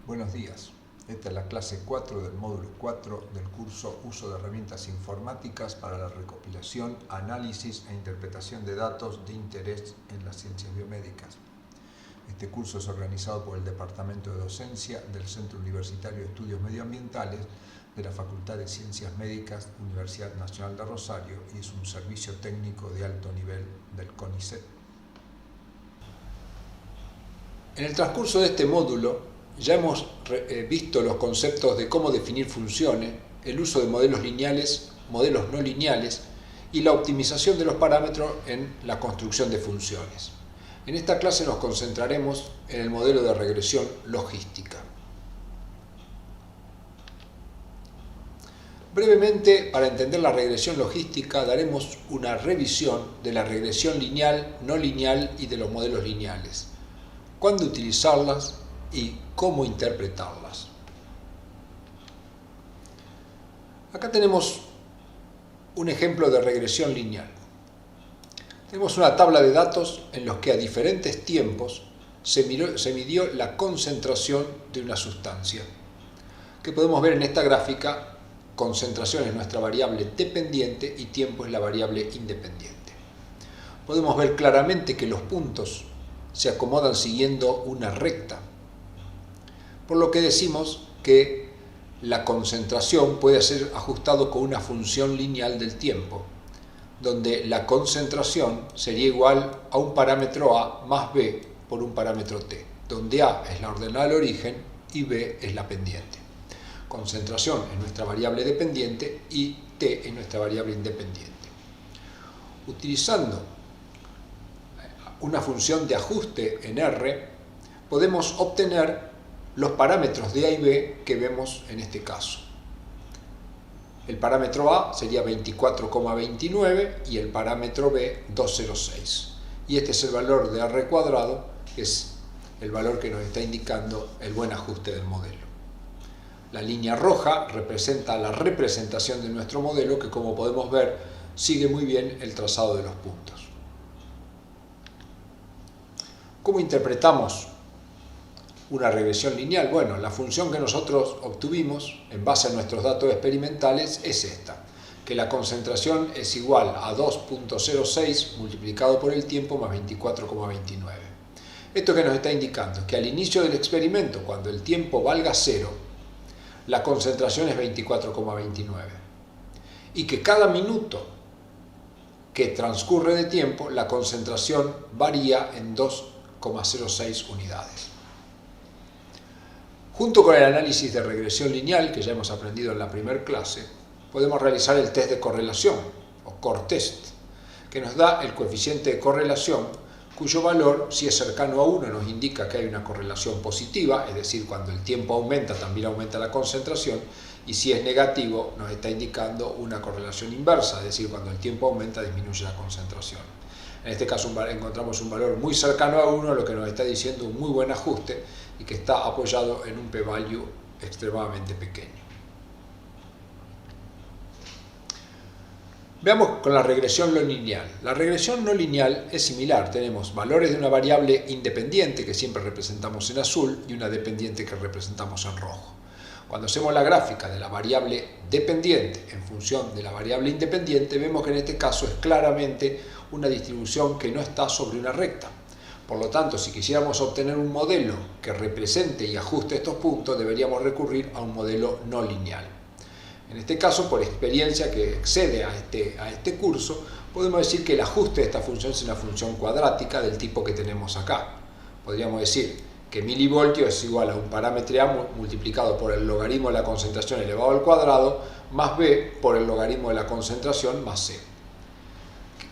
Buenos días, esta es la clase 4 del módulo 4 del curso Uso de herramientas informáticas para la recopilación, análisis e interpretación de datos de interés en las ciencias biomédicas. Este curso es organizado por el Departamento de Docencia del Centro Universitario de Estudios Medioambientales de la Facultad de Ciencias Médicas, Universidad Nacional de Rosario, y es un servicio técnico de alto nivel del CONICET. En el transcurso de este módulo ya hemos visto los conceptos de cómo definir funciones, el uso de modelos lineales, modelos no lineales y la optimización de los parámetros en la construcción de funciones. En esta clase nos concentraremos en el modelo de regresión logística. Brevemente, para entender la regresión logística, daremos una revisión de la regresión lineal, no lineal y de los modelos lineales, cuándo utilizarlas y cómo interpretarlas. Acá tenemos un ejemplo de regresión lineal. Tenemos una tabla de datos en los que a diferentes tiempos se midió la concentración de una sustancia. Que podemos ver en esta gráfica, concentración es nuestra variable dependiente y tiempo es la variable independiente. Podemos ver claramente que los puntos se acomodan siguiendo una recta, por lo que decimos que la concentración puede ser ajustado con una función lineal del tiempo, donde la concentración sería igual a un parámetro A más B por un parámetro T, donde A es la ordenada del origen y B es la pendiente. Concentración es nuestra variable dependiente y T es nuestra variable independiente. Utilizando una función de ajuste en R, podemos obtener los parámetros de A y B que vemos en este caso. El parámetro A sería 24,29 y el parámetro B 206. Y este es el valor de R cuadrado, que es el valor que nos está indicando el buen ajuste del modelo. La línea roja representa la representación de nuestro modelo, que como podemos ver sigue muy bien el trazado de los puntos. ¿Cómo interpretamos una regresión lineal? Bueno, la función que nosotros obtuvimos en base a nuestros datos experimentales es esta, que la concentración es igual a 2.06 multiplicado por el tiempo más 24,29. Esto que nos está indicando es que al inicio del experimento, cuando el tiempo valga 0, la concentración es 24,29 y que cada minuto que transcurre de tiempo la concentración varía en 2,06 unidades. Junto con el análisis de regresión lineal, que ya hemos aprendido en la primera clase, podemos realizar el test de correlación, o core-test, que nos da el coeficiente de correlación, cuyo valor, si es cercano a 1, nos indica que hay una correlación positiva, es decir, cuando el tiempo aumenta, también aumenta la concentración, y si es negativo, nos está indicando una correlación inversa, es decir, cuando el tiempo aumenta, disminuye la concentración. En este caso encontramos un valor muy cercano a 1, lo que nos está diciendo un muy buen ajuste y que está apoyado en un p-value extremadamente pequeño. Veamos con la regresión no lineal. La regresión no lineal es similar. Tenemos valores de una variable independiente que siempre representamos en azul y una dependiente que representamos en rojo. Cuando hacemos la gráfica de la variable dependiente en función de la variable independiente, vemos que en este caso es claramente una distribución que no está sobre una recta. Por lo tanto, si quisiéramos obtener un modelo que represente y ajuste estos puntos, deberíamos recurrir a un modelo no lineal. En este caso, por experiencia que excede a este curso, podemos decir que el ajuste de esta función es una función cuadrática del tipo que tenemos acá. Podríamos decir que milivoltio es igual a un parámetro A multiplicado por el logaritmo de la concentración elevado al cuadrado más B por el logaritmo de la concentración más C.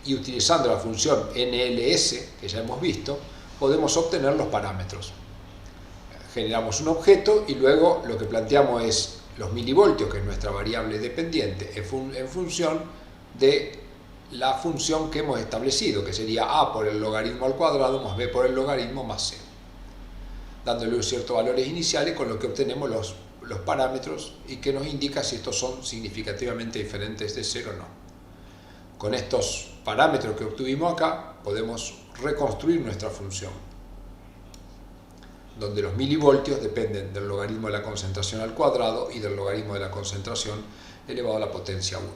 Y utilizando la función NLS, que ya hemos visto, podemos obtener los parámetros. Generamos un objeto y luego lo que planteamos es los milivoltios, que es nuestra variable dependiente, en función de la función que hemos establecido, que sería A por el logaritmo al cuadrado más B por el logaritmo más C, dándole ciertos valores iniciales con lo que obtenemos los parámetros y que nos indica si estos son significativamente diferentes de 0 o no. Con estos parámetros que obtuvimos acá, podemos reconstruir nuestra función. donde los milivoltios dependen del logaritmo de la concentración al cuadrado y del logaritmo de la concentración elevado a la potencia 1.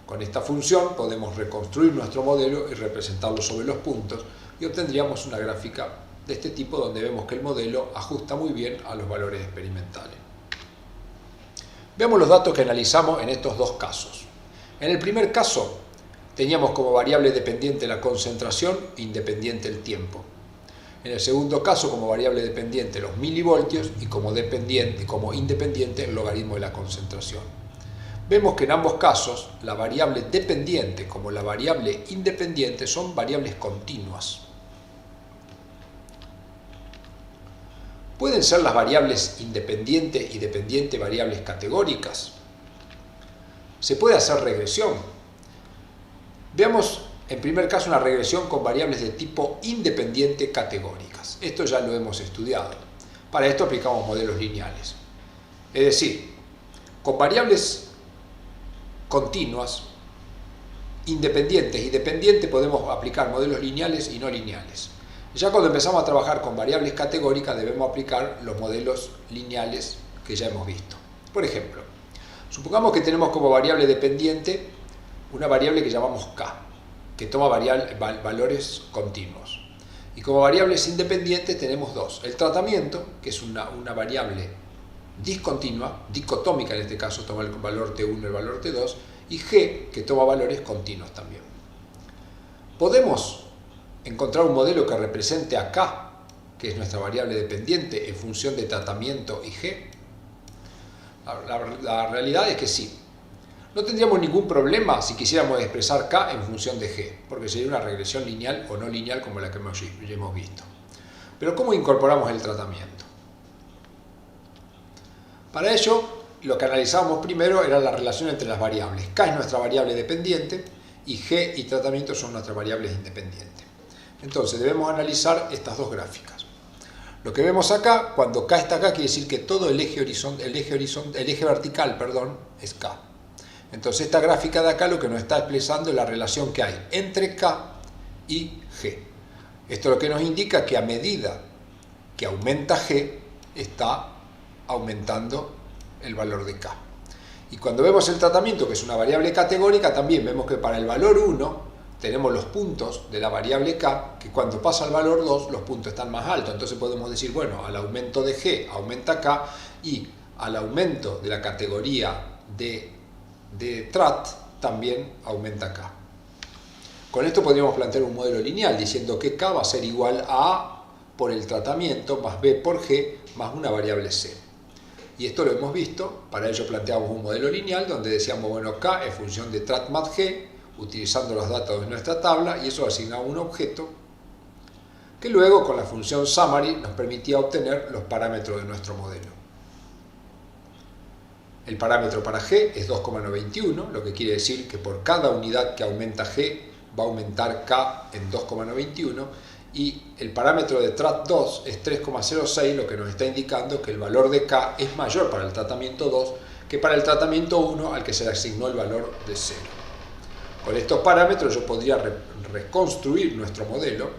Con esta función podemos reconstruir nuestro modelo y representarlo sobre los puntos y obtendríamos una gráfica de este tipo donde vemos que el modelo ajusta muy bien a los valores experimentales. Veamos los datos que analizamos en estos dos casos. En el primer caso teníamos como variable dependiente la concentración e independiente el tiempo. En el segundo caso, como variable dependiente los milivoltios y como independiente el logaritmo de la concentración. Vemos que en ambos casos la variable dependiente como la variable independiente son variables continuas. ¿Pueden ser las variables independiente y dependiente variables categóricas? ¿Se puede hacer regresión? Veamos en primer caso una regresión con variables de tipo independiente categóricas. Esto ya lo hemos estudiado. Para esto aplicamos modelos lineales. Es decir, con variables continuas, independientes y dependientes podemos aplicar modelos lineales y no lineales. Ya cuando empezamos a trabajar con variables categóricas debemos aplicar los modelos lineales que ya hemos visto. Por ejemplo, supongamos que tenemos como variable dependiente una variable que llamamos k, que toma valores continuos. Y como variables independientes tenemos dos. El tratamiento, que es una variable discontinua, dicotómica en este caso, toma el valor T1 y el valor T2, y G, que toma valores continuos también. Podemos encontrar un modelo que represente a K, que es nuestra variable dependiente, en función de tratamiento y G. La realidad es que sí. No tendríamos ningún problema si quisiéramos expresar K en función de G, porque sería una regresión lineal o no lineal como la que ya hemos visto. Pero ¿cómo incorporamos el tratamiento? Para ello, lo que analizábamos primero era la relación entre las variables. K es nuestra variable dependiente y G y tratamiento son nuestras variables independientes. Entonces debemos analizar estas dos gráficas. Lo que vemos acá, cuando K está acá, quiere decir que todo el eje vertical, es K. Entonces esta gráfica de acá lo que nos está expresando es la relación que hay entre K y G. Esto lo que nos indica que a medida que aumenta G, está aumentando el valor de K. Y cuando vemos el tratamiento, que es una variable categórica, también vemos que para el valor 1 tenemos los puntos de la variable K, que cuando pasa al valor 2 los puntos están más altos. Entonces podemos decir, bueno, al aumento de G aumenta K y al aumento de la categoría de TRAT también aumenta K. Con esto podríamos plantear un modelo lineal diciendo que K va a ser igual a A por el tratamiento más B por G más una variable C. Y esto lo hemos visto, para ello planteamos un modelo lineal donde decíamos, bueno, K es función de TRAT más G, utilizando los datos de nuestra tabla, y eso asignaba un objeto que luego con la función summary nos permitía obtener los parámetros de nuestro modelo. El parámetro para G es 2,91, lo que quiere decir que por cada unidad que aumenta G va a aumentar K en 2,91, y el parámetro de TRAT2 es 3,06, lo que nos está indicando que el valor de K es mayor para el tratamiento 2 que para el tratamiento 1 al que se le asignó el valor de 0. Con estos parámetros yo podría reconstruir nuestro modelo.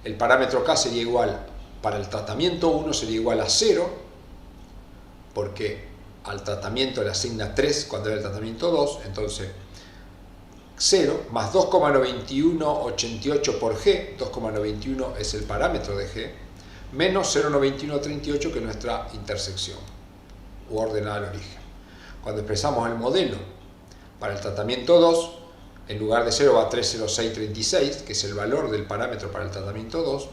El parámetro K sería igual, para el tratamiento 1 sería igual a 0, porque al tratamiento le asigna 3 cuando era el tratamiento 2, entonces 0 más 2,9188 por G, 2,91 es el parámetro de G, menos 0,9138 que es nuestra intersección, u ordenada al origen. Cuando expresamos el modelo para el tratamiento 2, en lugar de 0 va 30636, que es el valor del parámetro para el tratamiento 2,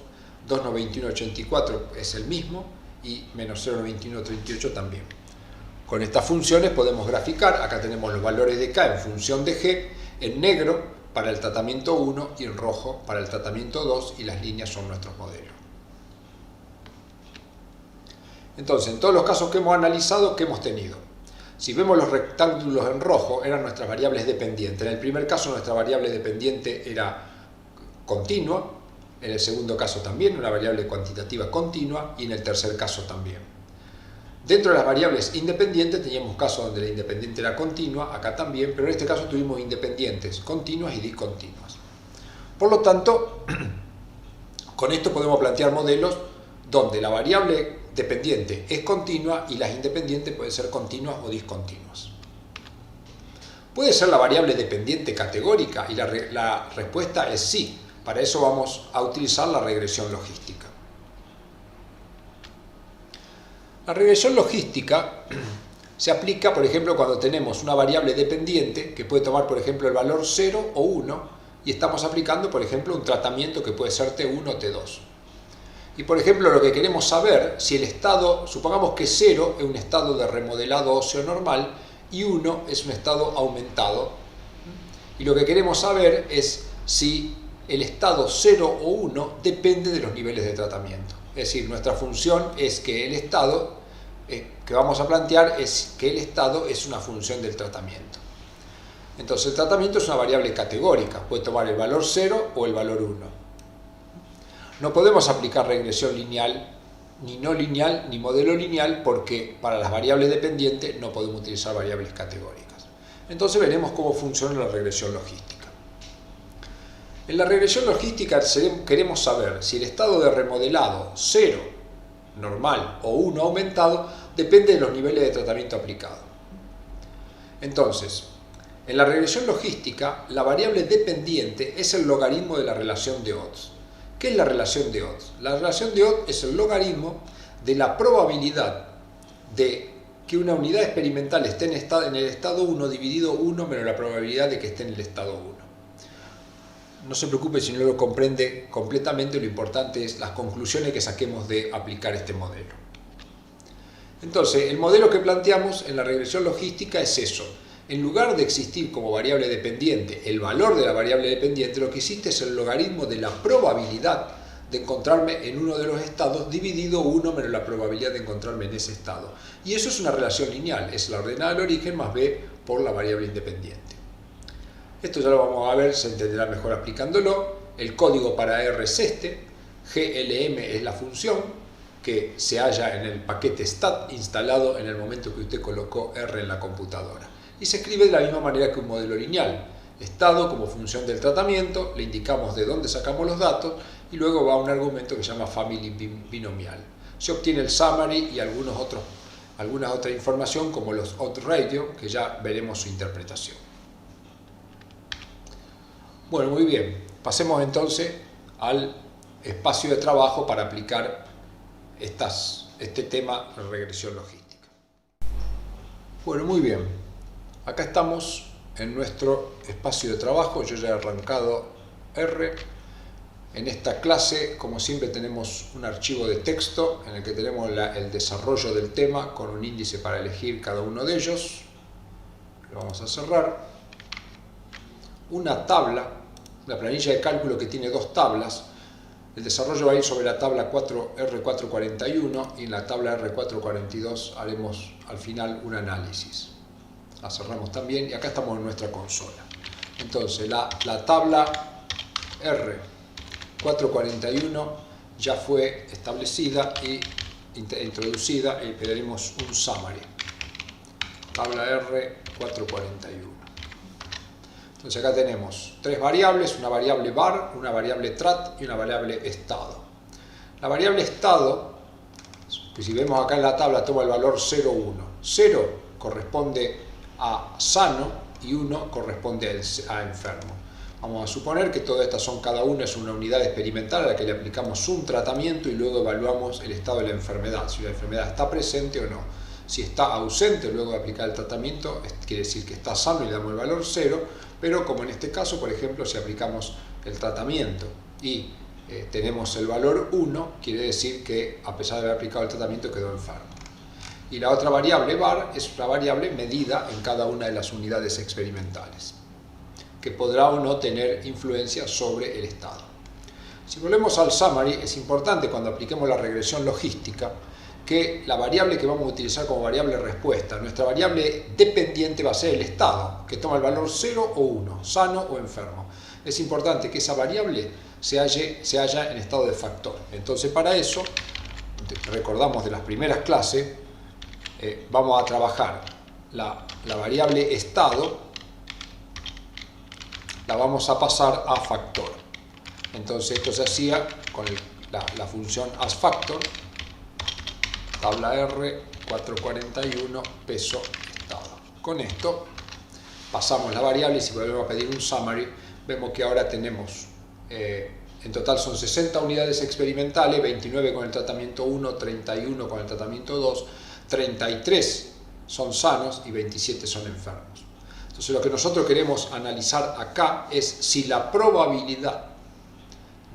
2,9184 es el mismo, y menos 0,9138 también. Con estas funciones podemos graficar, acá tenemos los valores de K en función de G, en negro para el tratamiento 1 y en rojo para el tratamiento 2, y las líneas son nuestros modelos. Entonces, en todos los casos que hemos analizado, ¿qué hemos tenido? Si vemos los rectángulos en rojo, eran nuestras variables dependientes. En el primer caso nuestra variable dependiente era continua, en el segundo caso también, una variable cuantitativa continua, y en el tercer caso también. Dentro de las variables independientes teníamos casos donde la independiente era continua, acá también, pero en este caso tuvimos independientes continuas y discontinuas. Por lo tanto, con esto podemos plantear modelos donde la variable dependiente es continua y las independientes pueden ser continuas o discontinuas. ¿Puede ser la variable dependiente categórica? Y la respuesta es sí. Para eso vamos a utilizar la regresión logística. La regresión logística se aplica, por ejemplo, cuando tenemos una variable dependiente que puede tomar, por ejemplo, el valor 0 o 1 y estamos aplicando, por ejemplo, un tratamiento que puede ser T1 o T2. Y, por ejemplo, lo que queremos saber, si el estado, supongamos que 0 es un estado de remodelado óseo normal y 1 es un estado aumentado. Y lo que queremos saber es si el estado 0 o 1 depende de los niveles de tratamiento. Es decir, nuestra función es que el estado que vamos a plantear es que el estado es una función del tratamiento. Entonces el tratamiento es una variable categórica, puede tomar el valor 0 o el valor 1. No podemos aplicar regresión lineal, ni no lineal, ni modelo lineal, porque para las variables dependientes no podemos utilizar variables categóricas. Entonces veremos cómo funciona la regresión logística. En la regresión logística queremos saber si el estado de remodelado 0, normal, o 1 aumentado, depende de los niveles de tratamiento aplicado. Entonces, en la regresión logística, la variable dependiente es el logaritmo de la relación de odds. ¿Qué es la relación de odds? La relación de odds es el logaritmo de la probabilidad de que una unidad experimental esté en el estado 1 dividido 1 menos la probabilidad de que esté en el estado 1. No se preocupe si no lo comprende completamente, lo importante es las conclusiones que saquemos de aplicar este modelo. Entonces, el modelo que planteamos en la regresión logística es eso. En lugar de existir como variable dependiente el valor de la variable dependiente, lo que existe es el logaritmo de la probabilidad de encontrarme en uno de los estados dividido 1 menos la probabilidad de encontrarme en ese estado. Y eso es una relación lineal, es la ordenada del origen más b por la variable independiente. Esto ya lo vamos a ver, se entenderá mejor aplicándolo. El código para R es este, glm es la función que se halla en el paquete stat instalado en el momento que usted colocó R en la computadora. Y se escribe de la misma manera que un modelo lineal. Estado como función del tratamiento, le indicamos de dónde sacamos los datos y luego va a un argumento que se llama family binomial. Se obtiene el summary y alguna otra información como los odds ratio, que ya veremos su interpretación. Bueno, muy bien. Pasemos entonces al espacio de trabajo para aplicar este tema de regresión logística. Bueno, muy bien. Acá estamos en nuestro espacio de trabajo. Yo ya he arrancado R. En esta clase, como siempre, tenemos un archivo de texto en el que tenemos el desarrollo del tema con un índice para elegir cada uno de ellos. Lo vamos a cerrar. Una tabla, una planilla de cálculo que tiene dos tablas. El desarrollo va a ir sobre la tabla R441 y en la tabla R442 haremos al final un análisis. La cerramos también y acá estamos en nuestra consola. Entonces la tabla R441 ya fue establecida e introducida y pediremos un summary. Tabla R441. Entonces acá tenemos tres variables, una variable var, una variable trat y una variable estado. La variable estado, que si vemos acá en la tabla, toma el valor 0, 1. 0 corresponde a sano y 1 corresponde a enfermo. Vamos a suponer que todas estas son, cada una es una unidad experimental a la que le aplicamos un tratamiento y luego evaluamos el estado de la enfermedad, si la enfermedad está presente o no. Si está ausente luego de aplicar el tratamiento, quiere decir que está sano y le damos el valor 0, pero como en este caso, por ejemplo, si aplicamos el tratamiento y tenemos el valor 1, quiere decir que a pesar de haber aplicado el tratamiento quedó enfermo. Y la otra variable var es una variable medida en cada una de las unidades experimentales, que podrá o no tener influencia sobre el estado. Si volvemos al summary, es importante cuando apliquemos la regresión logística que la variable que vamos a utilizar como variable respuesta, nuestra variable dependiente va a ser el estado, que toma el valor 0 o 1, sano o enfermo. Es importante que esa variable se halla en estado de factor. Entonces para eso, recordamos de las primeras clases, vamos a trabajar la variable estado, la vamos a pasar a factor. Entonces esto se hacía con la función asFactor, tabla R, 441, peso, estado. Con esto pasamos la variable y si volvemos a pedir un summary, vemos que ahora tenemos, en total son 60 unidades experimentales, 29 con el tratamiento 1, 31 con el tratamiento 2, 33 son sanos y 27 son enfermos. Entonces lo que nosotros queremos analizar acá es si la probabilidad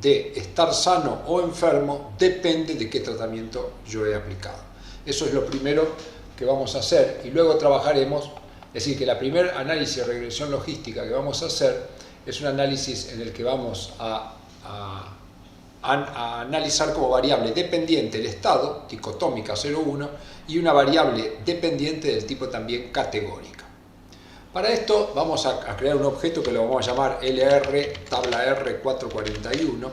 de estar sano o enfermo depende de qué tratamiento yo he aplicado. Eso es lo primero que vamos a hacer y luego trabajaremos, es decir, que la primer análisis de regresión logística que vamos a hacer es un análisis en el que vamos a analizar como variable dependiente el estado, dicotómica 0,1, y una variable dependiente del tipo también categórica. Para esto vamos a crear un objeto que lo vamos a llamar LR, tabla R441,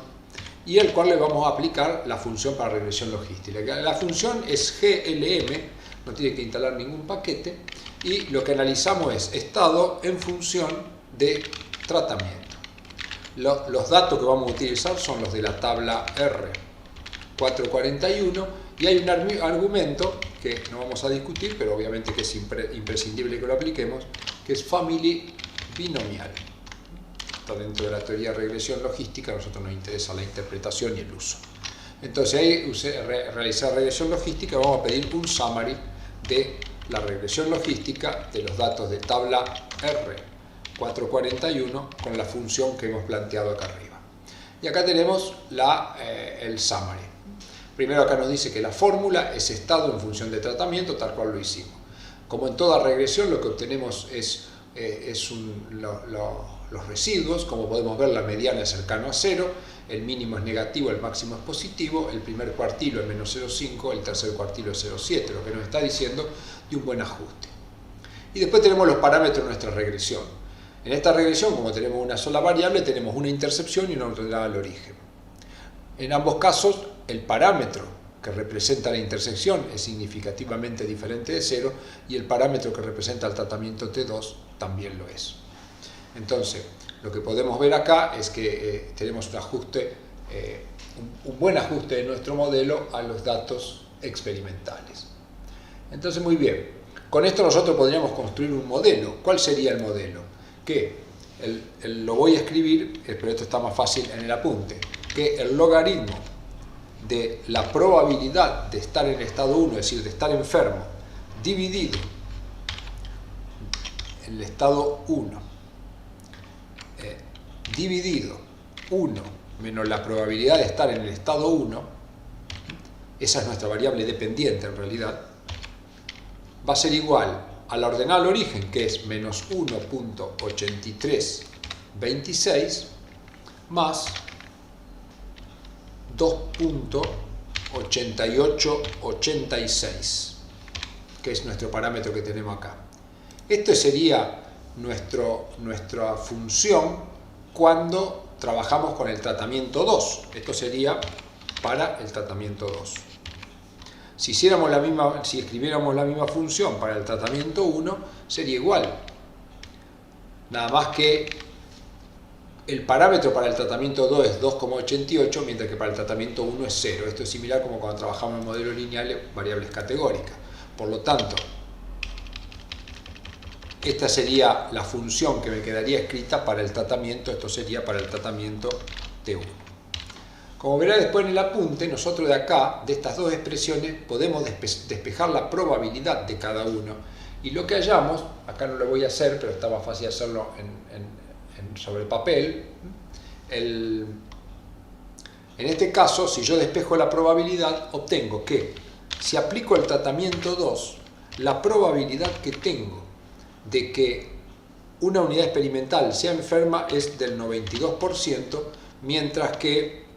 y el cual le vamos a aplicar la función para regresión logística. La función es GLM, no tiene que instalar ningún paquete, y lo que analizamos es estado en función de tratamiento. Los datos que vamos a utilizar son los de la tabla R441 y hay un argumento que no vamos a discutir, pero obviamente que es imprescindible que lo apliquemos, que es family binomial. Está dentro de la teoría de regresión logística, a nosotros nos interesa la interpretación y el uso. Entonces ahí realizar regresión logística, vamos a pedir un summary de la regresión logística de los datos de tabla R441 con la función que hemos planteado acá arriba. Y acá tenemos el summary. Primero acá nos dice que la fórmula es estado en función de tratamiento, tal cual lo hicimos. Como en toda regresión, lo que obtenemos los residuos. Como podemos ver, la mediana es cercano a 0, el mínimo es negativo, el máximo es positivo, el primer cuartilo es menos 0,5, el tercer cuartilo es 0,7, lo que nos está diciendo de un buen ajuste. Y después tenemos los parámetros de nuestra regresión. En esta regresión, como tenemos una sola variable, tenemos una intercepción y una ordenada al origen. En ambos casos, el parámetro que representa la intersección es significativamente diferente de 0 y el parámetro que representa el tratamiento T2 también lo es. Entonces, lo que podemos ver acá es que tenemos un buen ajuste de nuestro modelo a los datos experimentales. Entonces, muy bien, con esto nosotros podríamos construir un modelo. ¿Cuál sería el modelo? Lo voy a escribir, pero esto está más fácil en el apunte, que el logaritmo de la probabilidad de estar en el estado 1, es decir, de estar enfermo, dividido en el estado 1, dividido 1 menos la probabilidad de estar en el estado 1, esa es nuestra variable dependiente en realidad, va a ser igual a la ordenada al origen, que es menos 1.8326, más 2.8886, que es nuestro parámetro que tenemos acá. Esto sería nuestra función cuando trabajamos con el tratamiento 2. Esto sería para el tratamiento 2. Si escribiéramos la misma función para el tratamiento 1, sería igual. Nada más que el parámetro para el tratamiento 2 es 2,88, mientras que para el tratamiento 1 es 0. Esto es similar como cuando trabajamos en modelos lineales, variables categóricas. Por lo tanto, esta sería la función que me quedaría escrita para el tratamiento, esto sería para el tratamiento T1. Como verá después en el apunte, nosotros de acá, de estas dos expresiones, podemos despejar la probabilidad de cada uno. Y lo que hallamos, acá no lo voy a hacer, pero está más fácil hacerlo sobre papel. En este caso, si yo despejo la probabilidad, obtengo que si aplico el tratamiento 2, la probabilidad que tengo de que una unidad experimental sea enferma es del 92%, mientras que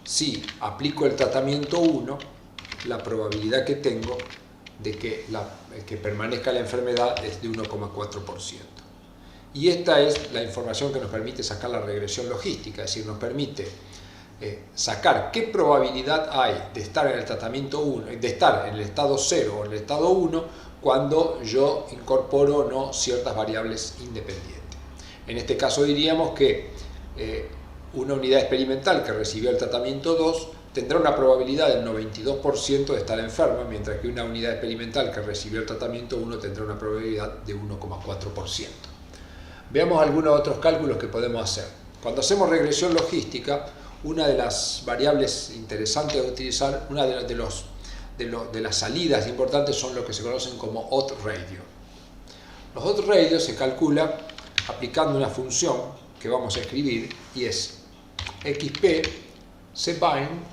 si aplico el tratamiento 1, la probabilidad que tengo de que permanezca la enfermedad es de 1,4%. Y esta es la información que nos permite sacar la regresión logística, es decir, nos permite sacar qué probabilidad hay de estar en el tratamiento 1, de estar en el estado 0 o en el estado 1 cuando yo incorporo o no ciertas variables independientes. En este caso diríamos que una unidad experimental que recibió el tratamiento 2 tendrá una probabilidad del 92% de estar enferma, mientras que una unidad experimental que recibió el tratamiento 1 tendrá una probabilidad de 1,4%. Veamos algunos otros cálculos que podemos hacer. Cuando hacemos regresión logística, una de las variables interesantes de utilizar, una de las salidas importantes son lo que se conocen como odds ratio. Los odds ratio se calcula aplicando una función que vamos a escribir y es xp cbind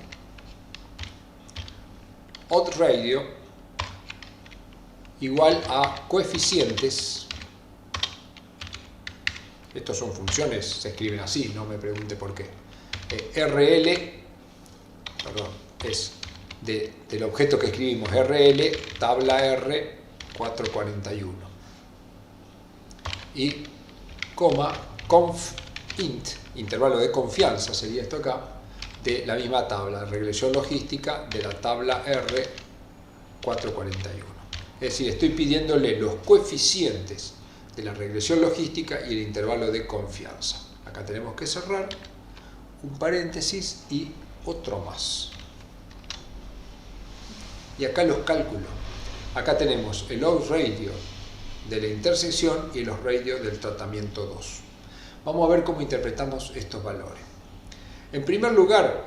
odds ratio igual a coeficientes. Estos son funciones, se escriben así, no me pregunte por qué. Es del objeto que escribimos RL, tabla R 441. Y coma, conf int, intervalo de confianza sería esto acá, de la misma tabla, regresión logística de la tabla R 441. Es decir, estoy pidiéndole los coeficientes de la regresión logística y el intervalo de confianza. Acá tenemos que cerrar un paréntesis y otro más. Y acá los cálculos. Acá tenemos el odds ratio de la intersección y los radios del tratamiento 2. Vamos a ver cómo interpretamos estos valores. En primer lugar,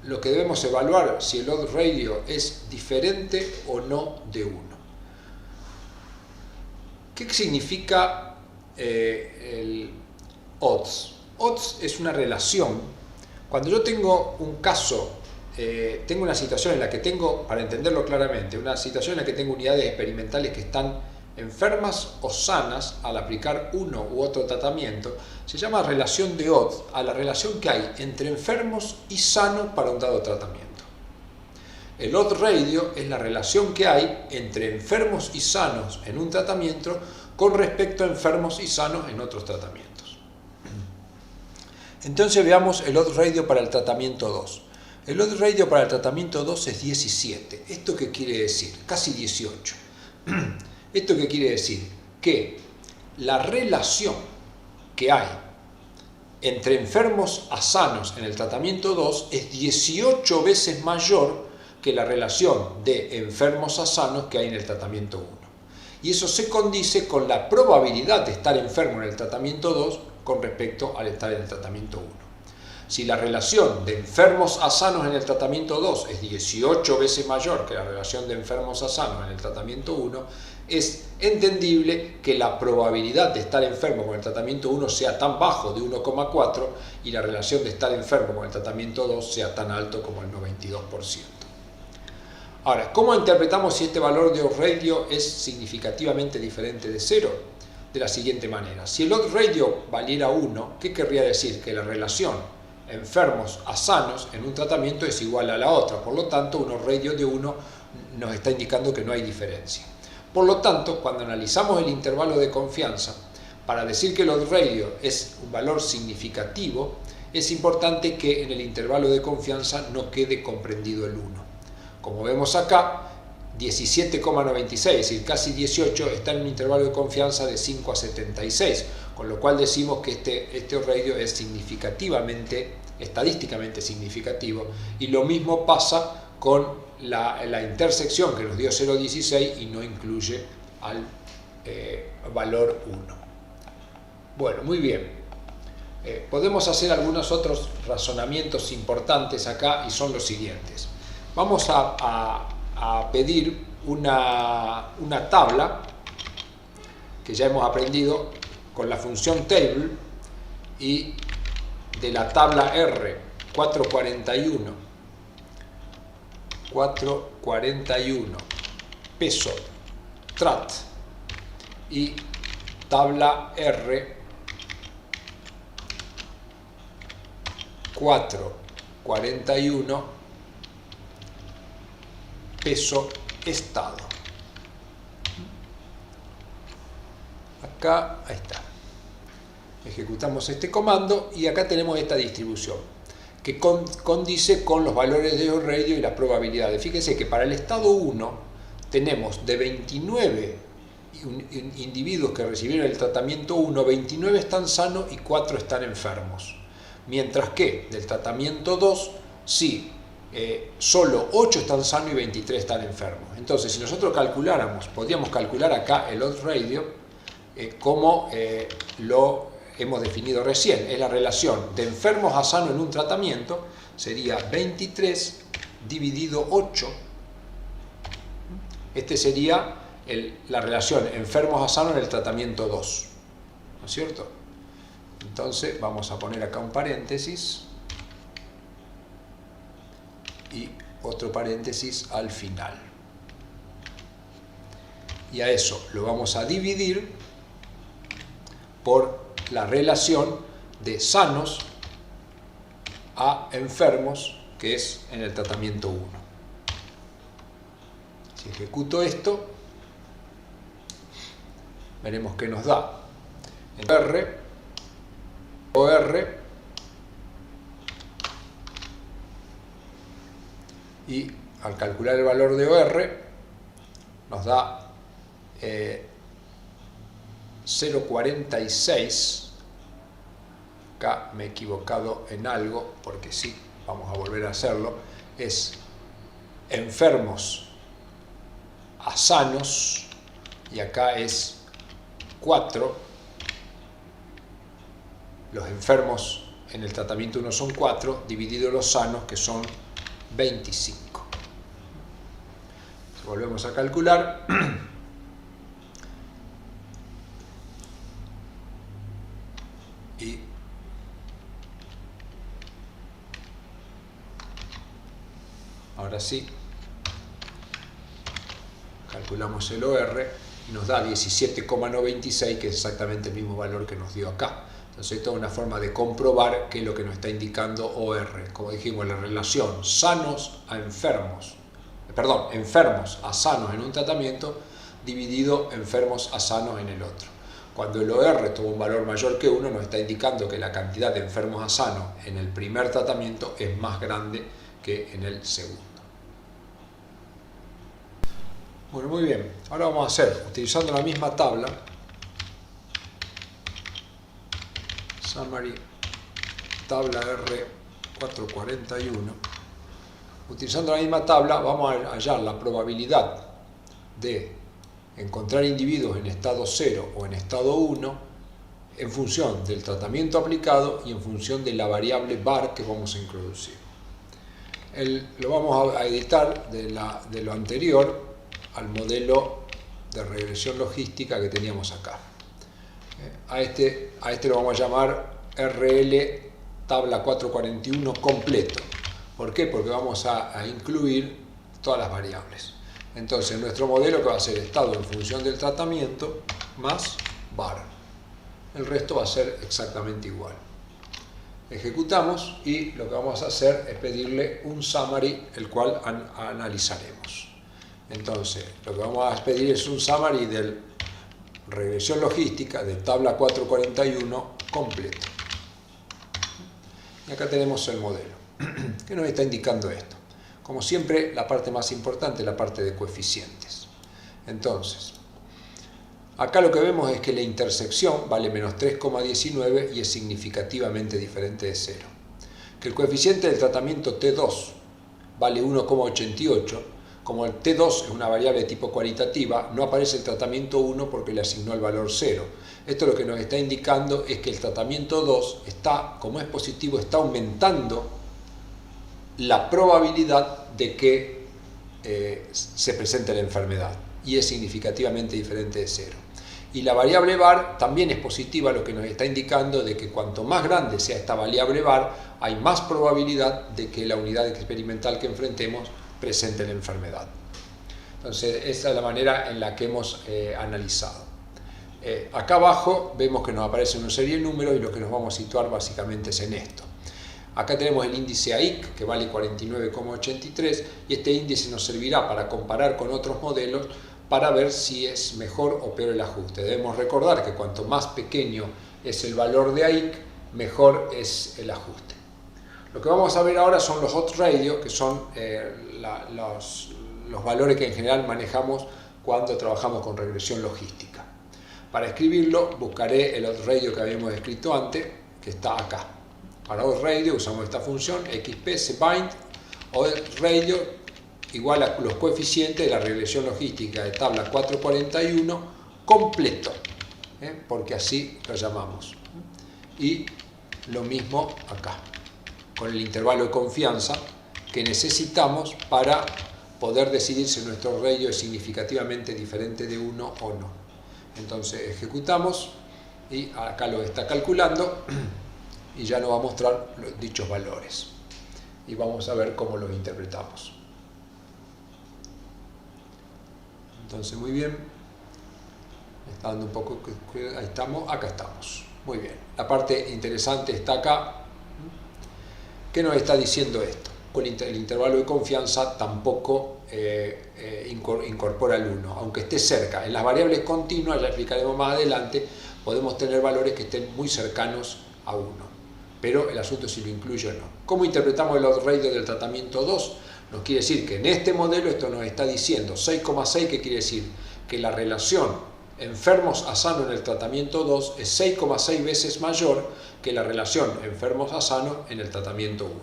lo que debemos evaluar si el odds ratio es diferente o no de 1. ¿Qué significa el odds? Odds es una relación. Cuando yo tengo un caso, tengo una situación en la que tengo, para entenderlo claramente, una situación en la que tengo unidades experimentales que están enfermas o sanas al aplicar uno u otro tratamiento, se llama relación de odds a la relación que hay entre enfermos y sanos para un dado tratamiento. El odds ratio es la relación que hay entre enfermos y sanos en un tratamiento con respecto a enfermos y sanos en otros tratamientos. Entonces veamos el odds ratio para el tratamiento 2. El odds ratio para el tratamiento 2 es 17. ¿Esto qué quiere decir? Casi 18. ¿Esto qué quiere decir? Que la relación que hay entre enfermos a sanos en el tratamiento 2 es 18 veces mayor que la relación de enfermos a sanos que hay en el tratamiento 1. Y eso se condice con la probabilidad de estar enfermo en el tratamiento 2 con respecto al estar en el tratamiento 1. Si la relación de enfermos a sanos en el tratamiento 2 es 18 veces mayor que la relación de enfermos a sanos en el tratamiento 1, es entendible que la probabilidad de estar enfermo con el tratamiento 1 sea tan bajo de 1,4 y la relación de estar enfermo con el tratamiento 2 sea tan alto como el 92%. Ahora, ¿cómo interpretamos si este valor de odds ratio es significativamente diferente de 0? De la siguiente manera. Si el odds ratio valiera 1, ¿qué querría decir? Que la relación enfermos a sanos en un tratamiento es igual a la otra. Por lo tanto, un odds ratio de 1 nos está indicando que no hay diferencia. Por lo tanto, cuando analizamos el intervalo de confianza, para decir que el odds ratio es un valor significativo, es importante que en el intervalo de confianza no quede comprendido el 1. Como vemos acá, 17,96, es decir, casi 18, está en un intervalo de confianza de 5 a 76, con lo cual decimos que este odds ratio es significativamente, estadísticamente significativo, y lo mismo pasa con la intersección que nos dio 0,16 y no incluye al valor 1. Bueno, muy bien. Podemos hacer algunos otros razonamientos importantes acá y son los siguientes. Vamos a pedir una tabla que ya hemos aprendido con la función table y de la tabla R 441 peso trat y tabla R 441 peso estado. Acá, ahí está. Ejecutamos este comando y acá tenemos esta distribución que condice con los valores de odds ratio y las probabilidades. Fíjense que para el estado 1 tenemos de 29 individuos que recibieron el tratamiento 1, 29 están sanos y 4 están enfermos. Mientras que del tratamiento 2, sí, solo 8 están sanos y 23 están enfermos. Entonces, si nosotros calculáramos, podríamos calcular acá el odds ratio como lo hemos definido recién. Es la relación de enfermos a sanos en un tratamiento, sería 23 dividido 8. Este sería la relación enfermos a sanos en el tratamiento 2, ¿no es cierto? Entonces vamos a poner acá un paréntesis y otro paréntesis al final. Y a eso lo vamos a dividir por la relación de sanos a enfermos, que es en el tratamiento 1. Si ejecuto esto, veremos que nos da OR, y al calcular el valor de OR nos da 0,46. Acá me he equivocado en algo, porque sí, vamos a volver a hacerlo. Es enfermos a sanos, y acá es 4. Los enfermos en el tratamiento 1 son 4, dividido los sanos, que son 25. Volvemos a calcular. Y ahora sí, calculamos el OR y nos da 17,96, que es exactamente el mismo valor que nos dio acá. Entonces, esto es una forma de comprobar qué es lo que nos está indicando OR. Como dijimos, la relación sanos a enfermos, enfermos a sanos en un tratamiento, dividido enfermos a sanos en el otro. Cuando el OR tuvo un valor mayor que 1, nos está indicando que la cantidad de enfermos a sanos en el primer tratamiento es más grande que en el segundo. Bueno, muy bien. Ahora vamos a hacer, utilizando la misma tabla, Summary, tabla R441. Utilizando la misma tabla, vamos a hallar la probabilidad de encontrar individuos en estado 0 o en estado 1 en función del tratamiento aplicado y en función de la variable var que vamos a introducir. Lo vamos a editar de lo anterior al modelo de regresión logística que teníamos acá. A este lo vamos a llamar RL tabla 441 completo. ¿Por qué? Porque vamos a incluir todas las variables. Entonces, nuestro modelo, que va a ser estado en función del tratamiento más var. El resto va a ser exactamente igual. Ejecutamos y lo que vamos a hacer es pedirle un summary, el cual analizaremos. Entonces, lo que vamos a pedir es un summary de regresión logística de tabla 441 completo. Y acá tenemos el modelo, que nos está indicando esto. Como siempre, la parte más importante es la parte de coeficientes. Entonces, acá lo que vemos es que la intersección vale menos 3,19 y es significativamente diferente de 0. Que el coeficiente del tratamiento T2 vale 1,88. Como el T2 es una variable de tipo cualitativa, no aparece el tratamiento 1 porque le asignó el valor 0. Esto lo que nos está indicando es que el tratamiento 2 está, como es positivo, está aumentando la probabilidad de que se presente la enfermedad, y es significativamente diferente de 0. Y la variable var también es positiva, lo que nos está indicando de que cuanto más grande sea esta variable var, hay más probabilidad de que la unidad experimental que enfrentemos presente la enfermedad. Entonces, esa es la manera en la que hemos analizado. Acá abajo vemos que nos aparece una serie de números y lo que nos vamos a situar básicamente es en esto. Acá tenemos el índice AIC, que vale 49,83, y este índice nos servirá para comparar con otros modelos para ver si es mejor o peor el ajuste. Debemos recordar que cuanto más pequeño es el valor de AIC, mejor es el ajuste. Lo que vamos a ver ahora son los odds ratio, que son los valores que en general manejamos cuando trabajamos con regresión logística. Para escribirlo buscaré el odds ratio que habíamos escrito antes, que está acá. Para ORadio usamos esta función xp-bind ORadio igual a los coeficientes de la regresión logística de tabla 441 completo, porque así lo llamamos. Y lo mismo acá, con el intervalo de confianza que necesitamos para poder decidir si nuestro radio es significativamente diferente de 1 o no. Entonces ejecutamos y acá lo está calculando y ya nos va a mostrar dichos valores. Y vamos a ver cómo los interpretamos. Entonces, muy bien. Está dando un poco... Ahí estamos, acá estamos. Muy bien. La parte interesante está acá. ¿Qué nos está diciendo esto? Con el intervalo de confianza tampoco incorpora el 1, aunque esté cerca. En las variables continuas, ya explicaremos más adelante, podemos tener valores que estén muy cercanos a 1. Pero el asunto es si lo incluye o no. ¿Cómo interpretamos el ORadio del tratamiento 2? Nos quiere decir que en este modelo esto nos está diciendo 6,6, que quiere decir que la relación enfermos a sano en el tratamiento 2 es 6,6 veces mayor que la relación enfermos a sano en el tratamiento 1.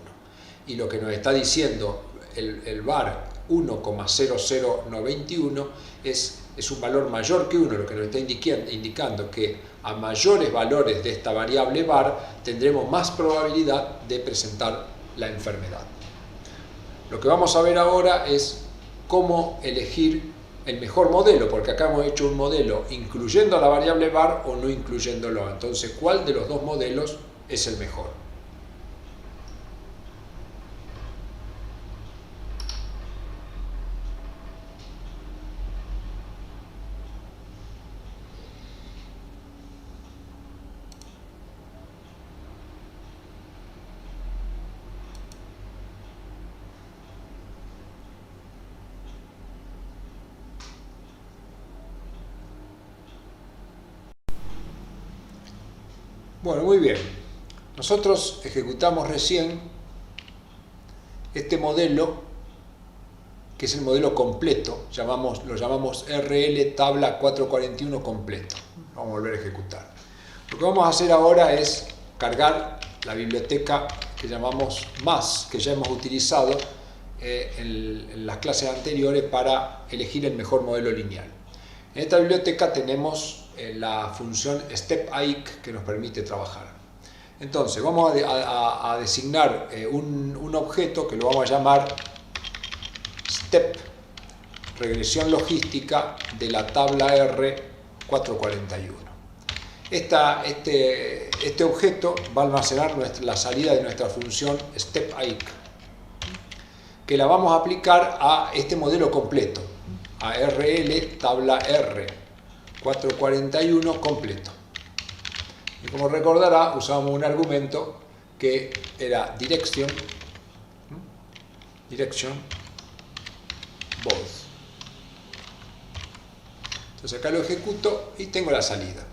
Y lo que nos está diciendo el VAR 1,0091 es un valor mayor que 1, lo que nos está indicando que a mayores valores de esta variable VAR tendremos más probabilidad de presentar la enfermedad. Lo que vamos a ver ahora es cómo elegir el mejor modelo, porque acá hemos hecho un modelo incluyendo la variable VAR o no incluyéndolo. Entonces, ¿cuál de los dos modelos es el mejor? Bueno, muy bien. Nosotros ejecutamos recién este modelo, que es el modelo completo, lo llamamos RL tabla 441 completo. Vamos a volver a ejecutar. Lo que vamos a hacer ahora es cargar la biblioteca que llamamos MAS, que ya hemos utilizado en las clases anteriores para elegir el mejor modelo lineal. En esta biblioteca tenemos la función step-aic que nos permite trabajar. Entonces vamos a designar un objeto que lo vamos a llamar step, regresión logística de la tabla R 441. Este objeto va a almacenar la salida de nuestra función step-aic, que la vamos a aplicar a este modelo completo, a RL tabla R 441 completo. Y como recordará, usábamos un argumento que era direction both. Entonces acá lo ejecuto y tengo la salida.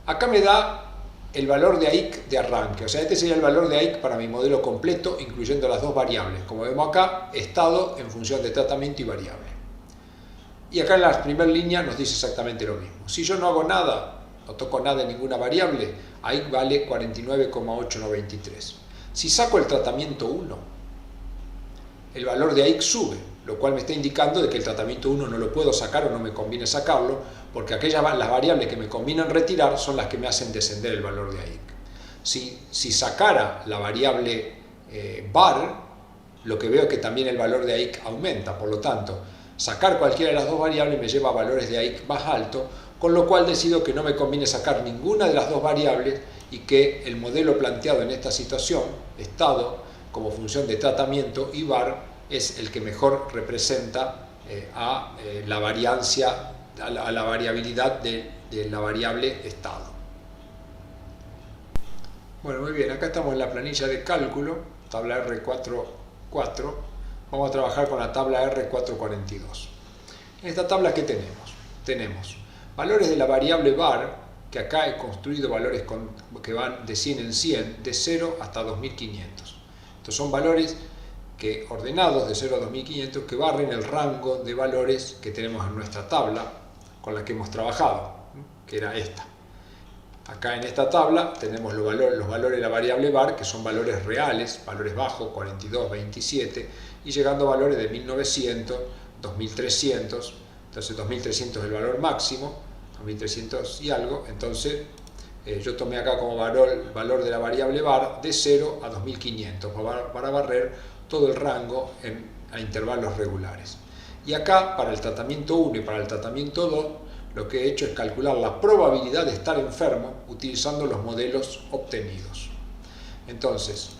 Acá me da el valor de AIC de arranque, o sea, este sería el valor de AIC para mi modelo completo, incluyendo las dos variables. Como vemos acá, estado en función de tratamiento y variable. Y acá en la primera línea nos dice exactamente lo mismo. Si yo no hago nada, no toco nada en ninguna variable, AIC vale 49,893. Si saco el tratamiento 1, el valor de AIC sube, lo cual me está indicando de que el tratamiento 1 no lo puedo sacar o no me conviene sacarlo, porque las variables que me convienen retirar son las que me hacen descender el valor de AIC. Si sacara la variable VAR, lo que veo es que también el valor de AIC aumenta, por lo tanto, sacar cualquiera de las dos variables me lleva a valores de AIC más altos, con lo cual decido que no me conviene sacar ninguna de las dos variables y que el modelo planteado en esta situación, estado como función de tratamiento y VAR, es el que mejor representa a la variancia, a la variabilidad de la variable estado. Bueno, muy bien, acá estamos en la planilla de cálculo, tabla R44. Vamos a trabajar con la tabla R442. En esta tabla, ¿qué tenemos? Tenemos valores de la variable VAR, que acá he construido valores que van de 100 en 100, de 0 hasta 2500. Estos son valores ordenados de 0 a 2500 que barren el rango de valores que tenemos en nuestra tabla con la que hemos trabajado, que era esta. Acá en esta tabla tenemos los valores de la variable var, que son valores reales, valores bajos, 42, 27, y llegando a valores de 1900, 2300, entonces 2300 es el valor máximo, 2300 y algo, entonces yo tomé acá como valor de la variable var de 0 a 2500 para barrer todo el rango a intervalos regulares. Y acá, para el tratamiento 1 y para el tratamiento 2, lo que he hecho es calcular la probabilidad de estar enfermo utilizando los modelos obtenidos. Entonces,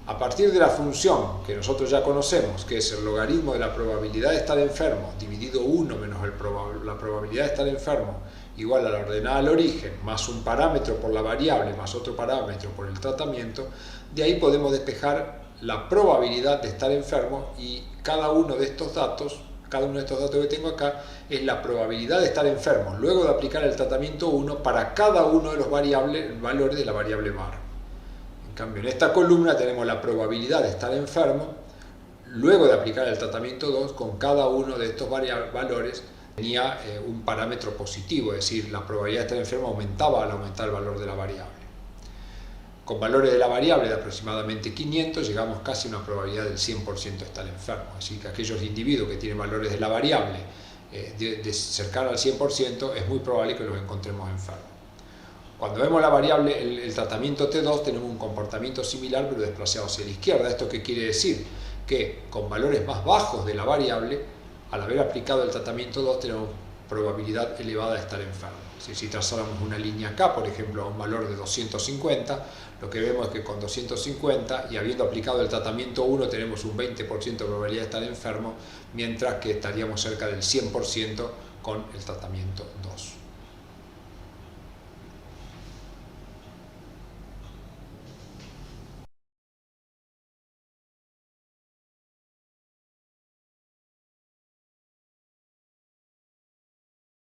a partir de la función que nosotros ya conocemos, que es el logaritmo de la probabilidad de estar enfermo dividido 1 menos la probabilidad de estar enfermo igual a la ordenada al origen, más un parámetro por la variable, más otro parámetro por el tratamiento, de ahí podemos despejar la probabilidad de estar enfermo y cada uno de estos datos que tengo acá es la probabilidad de estar enfermo luego de aplicar el tratamiento 1 para cada uno de los valores de la variable var. En cambio, en esta columna tenemos la probabilidad de estar enfermo luego de aplicar el tratamiento 2 con cada uno de estos valores tenía un parámetro positivo, es decir, la probabilidad de estar enfermo aumentaba al aumentar el valor de la variable. Con valores de la variable de aproximadamente 500 llegamos casi a una probabilidad del 100% de estar enfermo. Así que aquellos individuos que tienen valores de la variable de cercano al 100% es muy probable que los encontremos enfermos. Cuando vemos la variable, el tratamiento T2, tenemos un comportamiento similar pero desplazado hacia la izquierda. ¿Esto qué quiere decir? Que con valores más bajos de la variable, al haber aplicado el tratamiento 2 tenemos probabilidad elevada de estar enfermo. Si trazáramos una línea acá, por ejemplo, a un valor de 250, lo que vemos es que con 250 y habiendo aplicado el tratamiento 1 tenemos un 20% de probabilidad de estar enfermo, mientras que estaríamos cerca del 100% con el tratamiento 2.